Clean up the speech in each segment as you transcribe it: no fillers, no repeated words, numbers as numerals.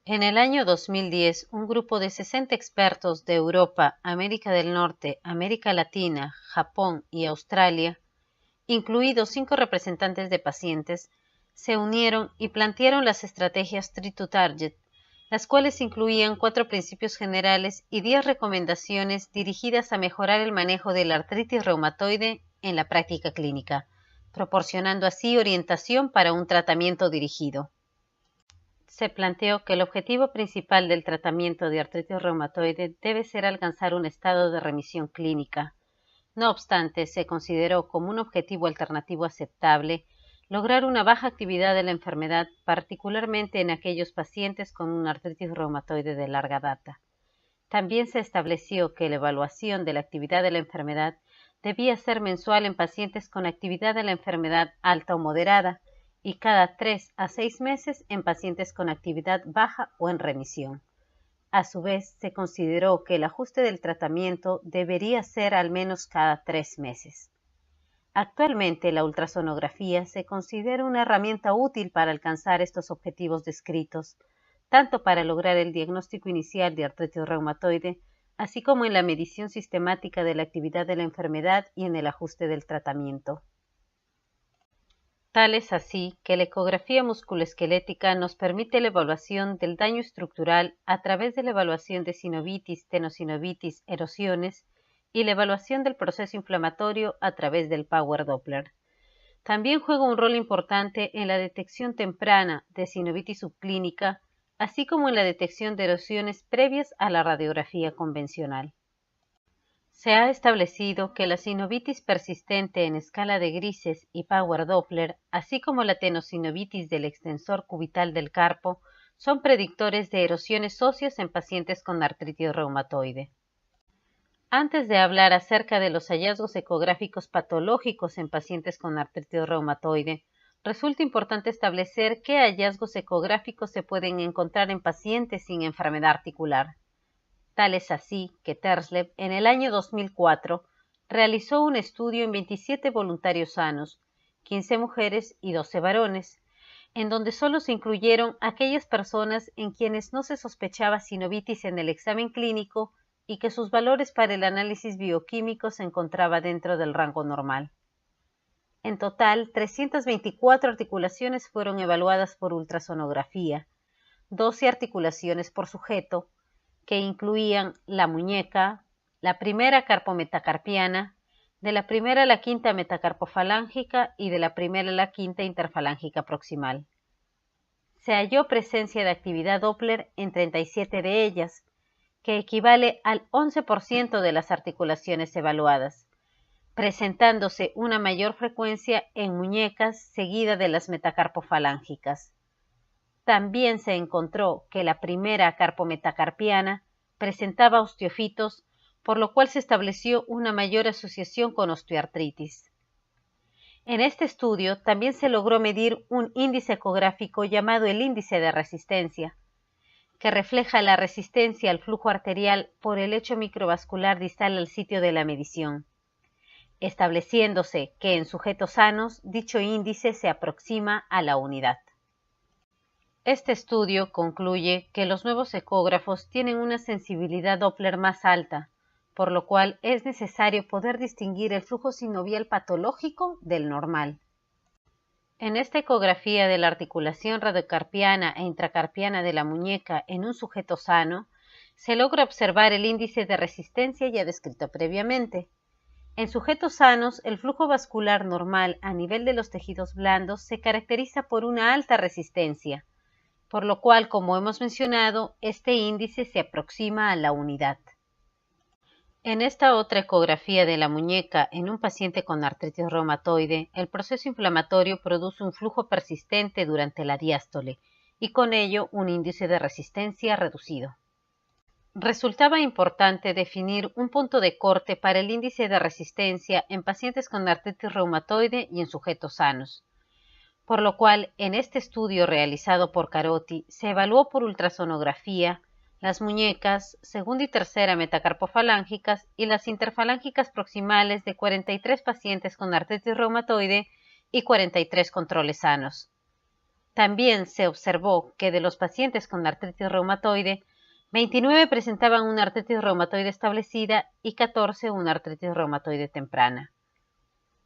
En el año 2010, un grupo de 60 expertos de Europa, América del Norte, América Latina, Japón y Australia, incluidos 5 representantes de pacientes, se unieron y plantearon las estrategias Treat to Target, las cuales incluían 4 principios generales y 10 recomendaciones dirigidas a mejorar el manejo de la artritis reumatoide en la práctica clínica, proporcionando así orientación para un tratamiento dirigido. Se planteó que el objetivo principal del tratamiento de artritis reumatoide debe ser alcanzar un estado de remisión clínica. No obstante, se consideró como un objetivo alternativo aceptable lograr una baja actividad de la enfermedad, particularmente en aquellos pacientes con una artritis reumatoide de larga data. También se estableció que la evaluación de la actividad de la enfermedad debía ser mensual en pacientes con actividad de la enfermedad alta o moderada, y cada 3 a 6 meses en pacientes con actividad baja o en remisión. A su vez, se consideró que el ajuste del tratamiento debería ser al menos cada 3 meses. Actualmente, la ultrasonografía se considera una herramienta útil para alcanzar estos objetivos descritos, tanto para lograr el diagnóstico inicial de artritis reumatoide, así como en la medición sistemática de la actividad de la enfermedad y en el ajuste del tratamiento. Tal es así que la ecografía musculoesquelética nos permite la evaluación del daño estructural a través de la evaluación de sinovitis, tenosinovitis, erosiones y la evaluación del proceso inflamatorio a través del Power Doppler. También juega un rol importante en la detección temprana de sinovitis subclínica, así como en la detección de erosiones previas a la radiografía convencional. Se ha establecido que la sinovitis persistente en escala de grises y Power Doppler, así como la tenosinovitis del extensor cubital del carpo, son predictores de erosiones óseas en pacientes con artritis reumatoide. Antes de hablar acerca de los hallazgos ecográficos patológicos en pacientes con artritis reumatoide, resulta importante establecer qué hallazgos ecográficos se pueden encontrar en pacientes sin enfermedad articular. Tal es así que Terslev, en el año 2004, realizó un estudio en 27 voluntarios sanos, 15 mujeres y 12 varones, en donde solo se incluyeron aquellas personas en quienes no se sospechaba sinovitis en el examen clínico y que sus valores para el análisis bioquímico se encontraban dentro del rango normal. En total, 324 articulaciones fueron evaluadas por ultrasonografía, 12 articulaciones por sujeto, que incluían la muñeca, la primera carpometacarpiana, de la primera a la quinta metacarpofalángica y de la primera a la quinta interfalángica proximal. Se halló presencia de actividad Doppler en 37 de ellas, que equivale al 11% de las articulaciones evaluadas, presentándose una mayor frecuencia en muñecas seguida de las metacarpofalángicas. También se encontró que la primera carpometacarpiana presentaba osteofitos, por lo cual se estableció una mayor asociación con osteoartritis. En este estudio también se logró medir un índice ecográfico llamado el índice de resistencia, que refleja la resistencia al flujo arterial por el lecho microvascular distal al sitio de la medición, estableciéndose que en sujetos sanos dicho índice se aproxima a la unidad. Este estudio concluye que los nuevos ecógrafos tienen una sensibilidad Doppler más alta, por lo cual es necesario poder distinguir el flujo sinovial patológico del normal. En esta ecografía de la articulación radiocarpiana e intracarpiana de la muñeca en un sujeto sano, se logra observar el índice de resistencia ya descrito previamente. En sujetos sanos, el flujo vascular normal a nivel de los tejidos blandos se caracteriza por una alta resistencia, por lo cual, como hemos mencionado, este índice se aproxima a la unidad. En esta otra ecografía de la muñeca en un paciente con artritis reumatoide, el proceso inflamatorio produce un flujo persistente durante la diástole y con ello un índice de resistencia reducido. Resultaba importante definir un punto de corte para el índice de resistencia en pacientes con artritis reumatoide y en sujetos sanos, por lo cual en este estudio realizado por Carotti se evaluó por ultrasonografía las muñecas segunda y tercera metacarpofalángicas y las interfalángicas proximales de 43 pacientes con artritis reumatoide y 43 controles sanos. También se observó que de los pacientes con artritis reumatoide, 29 presentaban una artritis reumatoide establecida y 14 una artritis reumatoide temprana.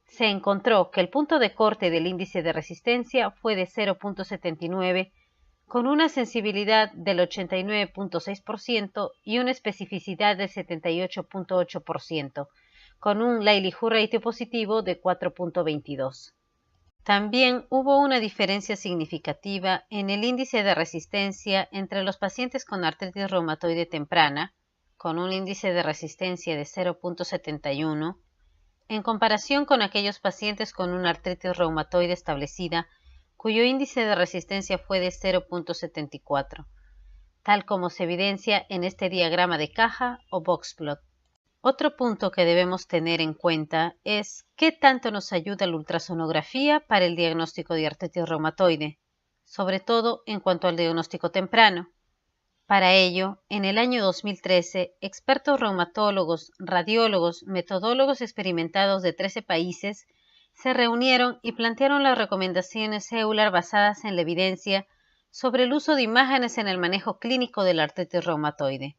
Se encontró que el punto de corte del índice de resistencia fue de 0.79, con una sensibilidad del 89.6% y una especificidad del 78.8%, con un likelihood ratio positivo de 4.22. También hubo una diferencia significativa en el índice de resistencia entre los pacientes con artritis reumatoide temprana, con un índice de resistencia de 0.71, en comparación con aquellos pacientes con una artritis reumatoide establecida, cuyo índice de resistencia fue de 0.74, tal como se evidencia en este diagrama de caja o box plot. Otro punto que debemos tener en cuenta es qué tanto nos ayuda la ultrasonografía para el diagnóstico de artritis reumatoide, sobre todo en cuanto al diagnóstico temprano. Para ello, en el año 2013, expertos reumatólogos, radiólogos, metodólogos experimentados de 13 países se reunieron y plantearon las recomendaciones EULAR basadas en la evidencia sobre el uso de imágenes en el manejo clínico de la artritis reumatoide.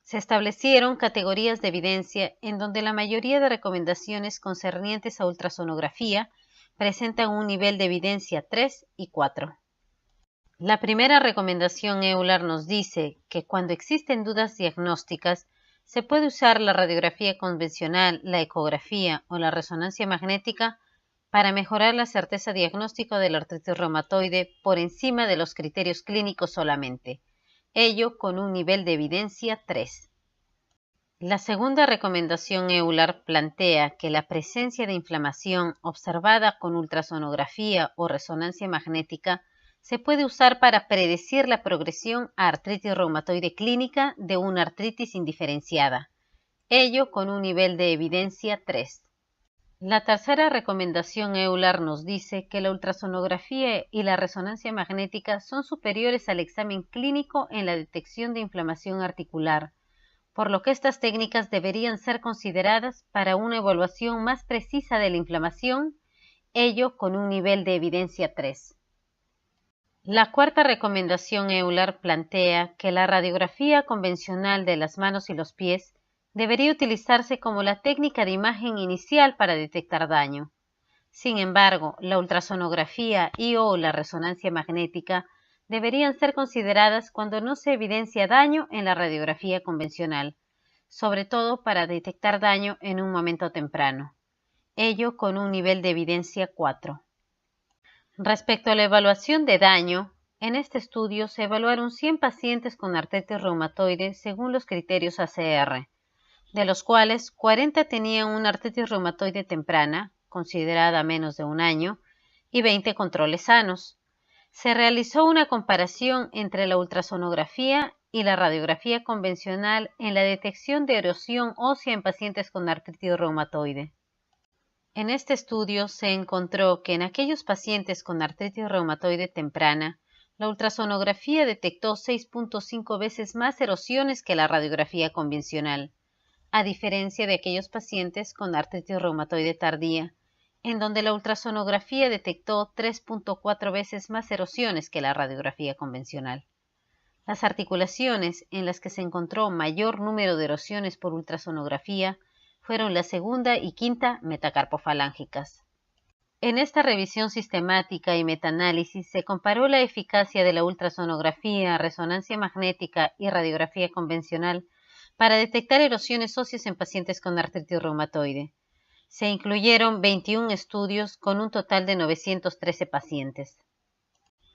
Se establecieron categorías de evidencia en donde la mayoría de recomendaciones concernientes a ultrasonografía presentan un nivel de evidencia 3 y 4. La primera recomendación EULAR nos dice que cuando existen dudas diagnósticas, se puede usar la radiografía convencional, la ecografía o la resonancia magnética para mejorar la certeza diagnóstica de la artritis reumatoide por encima de los criterios clínicos solamente, ello con un nivel de evidencia 3. La segunda recomendación EULAR plantea que la presencia de inflamación observada con ultrasonografía o resonancia magnética se puede usar para predecir la progresión a artritis reumatoide clínica de una artritis indiferenciada, ello con un nivel de evidencia 3. La tercera recomendación EULAR nos dice que la ultrasonografía y la resonancia magnética son superiores al examen clínico en la detección de inflamación articular, por lo que estas técnicas deberían ser consideradas para una evaluación más precisa de la inflamación, ello con un nivel de evidencia 3. La cuarta recomendación EULAR plantea que la radiografía convencional de las manos y los pies debería utilizarse como la técnica de imagen inicial para detectar daño. Sin embargo, la ultrasonografía y/o la resonancia magnética deberían ser consideradas cuando no se evidencia daño en la radiografía convencional, sobre todo para detectar daño en un momento temprano, ello con un nivel de evidencia 4. Respecto a la evaluación de daño, en este estudio se evaluaron 100 pacientes con artritis reumatoide según los criterios ACR, de los cuales 40 tenían una artritis reumatoide temprana, considerada menos de un año, y 20 controles sanos. Se realizó una comparación entre la ultrasonografía y la radiografía convencional en la detección de erosión ósea en pacientes con artritis reumatoide. En este estudio se encontró que en aquellos pacientes con artritis reumatoide temprana, la ultrasonografía detectó 6.5 veces más erosiones que la radiografía convencional, a diferencia de aquellos pacientes con artritis reumatoide tardía, en donde la ultrasonografía detectó 3.4 veces más erosiones que la radiografía convencional. Las articulaciones en las que se encontró mayor número de erosiones por ultrasonografía fueron la segunda y quinta metacarpofalángicas. En esta revisión sistemática y metaanálisis se comparó la eficacia de la ultrasonografía, resonancia magnética y radiografía convencional para detectar erosiones óseas en pacientes con artritis reumatoide. Se incluyeron 21 estudios con un total de 913 pacientes.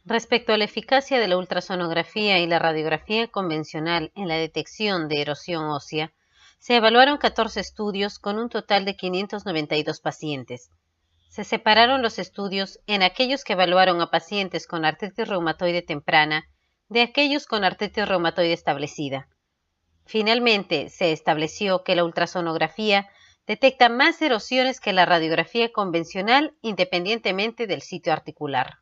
Respecto a la eficacia de la ultrasonografía y la radiografía convencional en la detección de erosión ósea, se evaluaron 14 estudios con un total de 592 pacientes. Se separaron los estudios en aquellos que evaluaron a pacientes con artritis reumatoide temprana de aquellos con artritis reumatoide establecida. Finalmente, se estableció que la ultrasonografía detecta más erosiones que la radiografía convencional independientemente del sitio articular.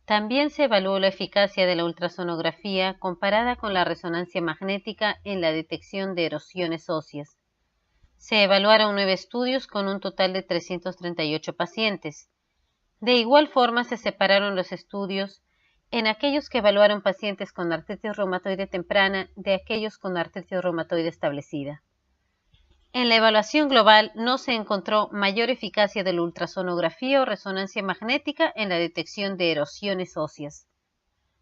También se evaluó la eficacia de la ultrasonografía comparada con la resonancia magnética en la detección de erosiones óseas. Se evaluaron 9 estudios con un total de 338 pacientes. De igual forma, se separaron los estudios en aquellos que evaluaron pacientes con artritis reumatoide temprana de aquellos con artritis reumatoide establecida. En la evaluación global no se encontró mayor eficacia de la ultrasonografía o resonancia magnética en la detección de erosiones óseas.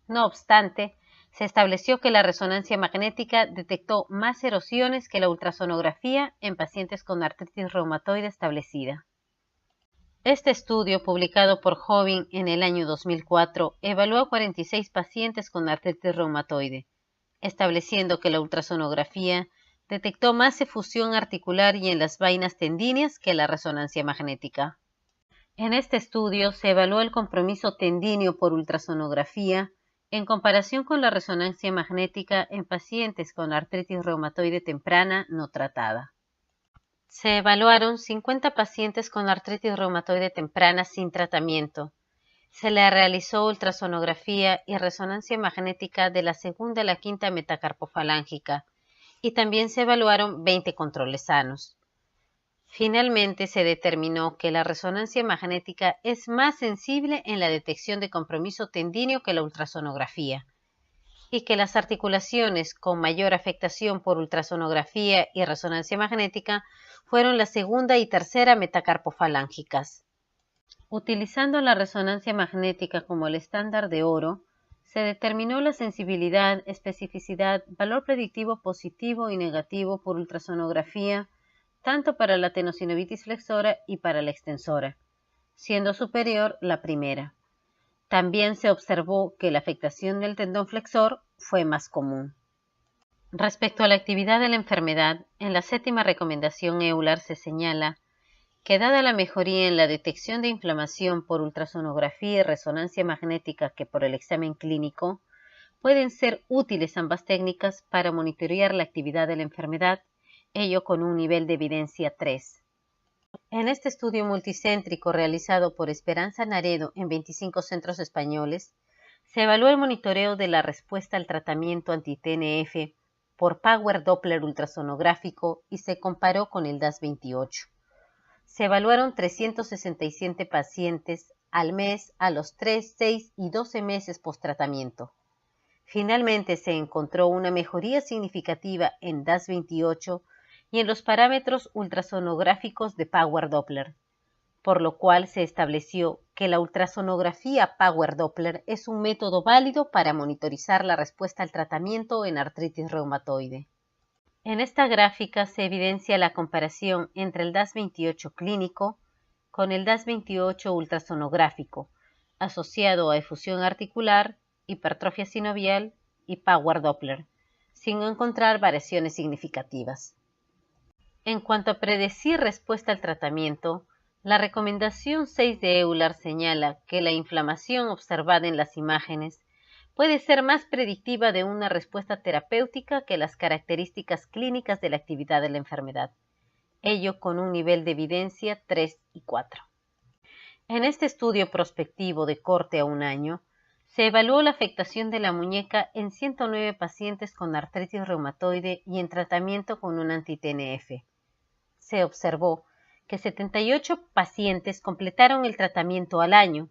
No obstante, se estableció que la resonancia magnética detectó más erosiones que la ultrasonografía en pacientes con artritis reumatoide establecida. Este estudio, publicado por Jovin en el año 2004, evaluó a 46 pacientes con artritis reumatoide, estableciendo que la ultrasonografía detectó más efusión articular y en las vainas tendíneas que la resonancia magnética. En este estudio se evaluó el compromiso tendíneo por ultrasonografía en comparación con la resonancia magnética en pacientes con artritis reumatoide temprana no tratada. Se evaluaron 50 pacientes con artritis reumatoide temprana sin tratamiento. Se le realizó ultrasonografía y resonancia magnética de la segunda a la quinta metacarpofalángica y también se evaluaron 20 controles sanos. Finalmente se determinó que la resonancia magnética es más sensible en la detección de compromiso tendíneo que la ultrasonografía y que las articulaciones con mayor afectación por ultrasonografía y resonancia magnética fueron la segunda y tercera metacarpofalángicas. Utilizando la resonancia magnética como el estándar de oro, se determinó la sensibilidad, especificidad, valor predictivo positivo y negativo por ultrasonografía, tanto para la tenosinovitis flexora y para la extensora, siendo superior la primera. También se observó que la afectación del tendón flexor fue más común. Respecto a la actividad de la enfermedad, en la séptima recomendación EULAR se señala que dada la mejoría en la detección de inflamación por ultrasonografía y resonancia magnética que por el examen clínico, pueden ser útiles ambas técnicas para monitorear la actividad de la enfermedad, ello con un nivel de evidencia 3. En este estudio multicéntrico realizado por Esperanza Naredo en 25 centros españoles, se evaluó el monitoreo de la respuesta al tratamiento anti-TNF por Power Doppler ultrasonográfico y se comparó con el DAS28. Se evaluaron 367 pacientes al mes a los 3, 6 y 12 meses post-tratamiento. Finalmente se encontró una mejoría significativa en DAS28 y en los parámetros ultrasonográficos de Power Doppler, por lo cual se estableció que la ultrasonografía Power Doppler es un método válido para monitorizar la respuesta al tratamiento en artritis reumatoide. En esta gráfica se evidencia la comparación entre el DAS28 clínico con el DAS28 ultrasonográfico, asociado a efusión articular, hipertrofia sinovial y Power Doppler, sin encontrar variaciones significativas. En cuanto a predecir respuesta al tratamiento, la recomendación 6 de EULAR señala que la inflamación observada en las imágenes puede ser más predictiva de una respuesta terapéutica que las características clínicas de la actividad de la enfermedad, ello con un nivel de evidencia 3 y 4. En este estudio prospectivo de corte a un año, se evaluó la afectación de la muñeca en 109 pacientes con artritis reumatoide y en tratamiento con un anti-TNF. Se observó que 78 pacientes completaron el tratamiento al año.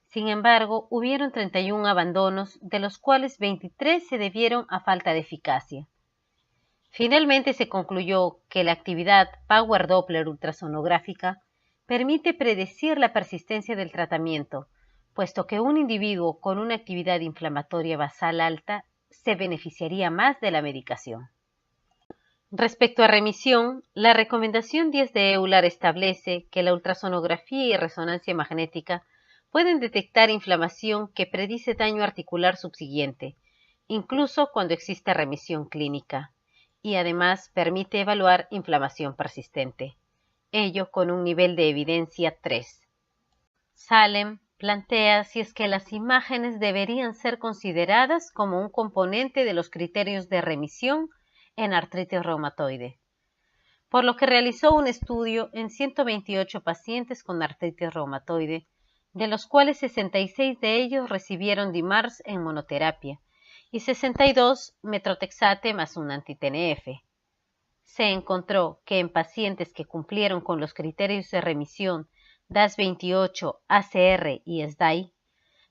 Sin embargo, hubieron 31 abandonos, de los cuales 23 se debieron a falta de eficacia. Finalmente se concluyó que la actividad Power Doppler ultrasonográfica permite predecir la persistencia del tratamiento, puesto que un individuo con una actividad inflamatoria basal alta se beneficiaría más de la medicación. Respecto a remisión, la recomendación 10 de EULAR establece que la ultrasonografía y resonancia magnética pueden detectar inflamación que predice daño articular subsiguiente, incluso cuando existe remisión clínica, y además permite evaluar inflamación persistente, ello con un nivel de evidencia 3. Salem plantea si es que las imágenes deberían ser consideradas como un componente de los criterios de remisión en artritis reumatoide, por lo que realizó un estudio en 128 pacientes con artritis reumatoide, de los cuales 66 de ellos recibieron DIMARS en monoterapia y 62 metrotexate más un anti-TNF. Se encontró que en pacientes que cumplieron con los criterios de remisión DAS28, ACR y SDAI,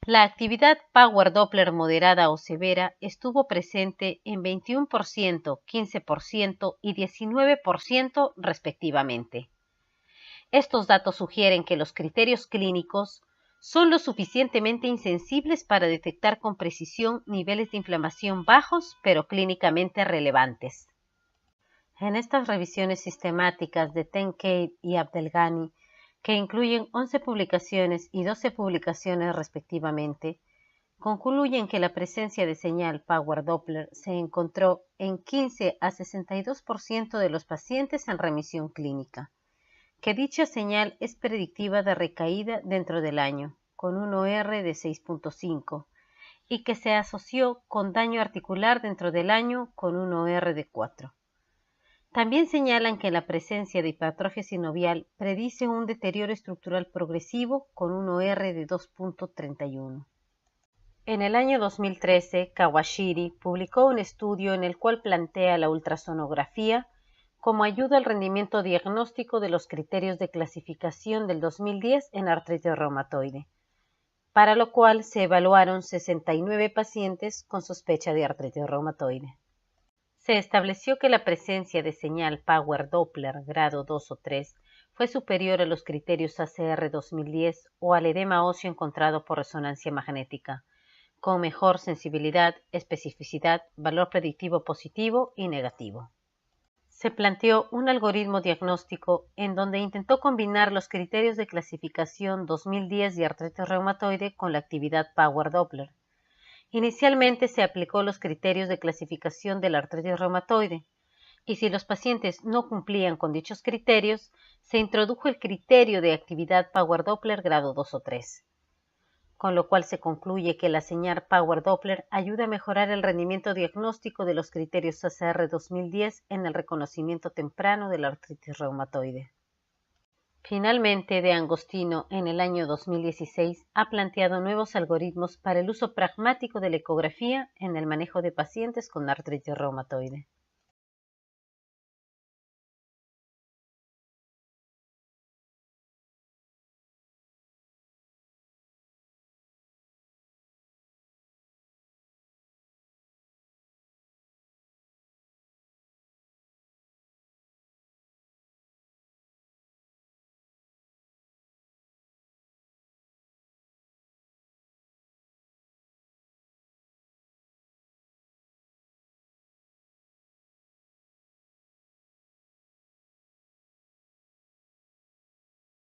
la actividad Power Doppler moderada o severa estuvo presente en 21%, 15% y 19% respectivamente. Estos datos sugieren que los criterios clínicos son lo suficientemente insensibles para detectar con precisión niveles de inflamación bajos pero clínicamente relevantes. En estas revisiones sistemáticas de Tenkate y Abdelghani, que incluyen 11 publicaciones y 12 publicaciones respectivamente, concluyen que la presencia de señal Power Doppler se encontró en 15 a 62% de los pacientes en remisión clínica, que dicha señal es predictiva de recaída dentro del año, con un OR de 6.5, y que se asoció con daño articular dentro del año con un OR de 4. También señalan que la presencia de hipertrofia sinovial predice un deterioro estructural progresivo con un OR de 2.31. En el año 2013, Kawashiri publicó un estudio en el cual plantea la ultrasonografía como ayuda al rendimiento diagnóstico de los criterios de clasificación del 2010 en artritis reumatoide, para lo cual se evaluaron 69 pacientes con sospecha de artritis reumatoide. Se estableció que la presencia de señal Power Doppler grado 2 o 3 fue superior a los criterios ACR 2010 o al edema óseo encontrado por resonancia magnética, con mejor sensibilidad, especificidad, valor predictivo positivo y negativo. Se planteó un algoritmo diagnóstico en donde intentó combinar los criterios de clasificación 2010 de artritis reumatoide con la actividad Power Doppler. Inicialmente se aplicó los criterios de clasificación de la artritis reumatoide, y si los pacientes no cumplían con dichos criterios, se introdujo el criterio de actividad Power Doppler grado 2 o 3. Con lo cual se concluye que la señal Power Doppler ayuda a mejorar el rendimiento diagnóstico de los criterios ACR 2010 en el reconocimiento temprano de la artritis reumatoide. Finalmente, De Agostino, en el año 2016, ha planteado nuevos algoritmos para el uso pragmático de la ecografía en el manejo de pacientes con artritis reumatoide.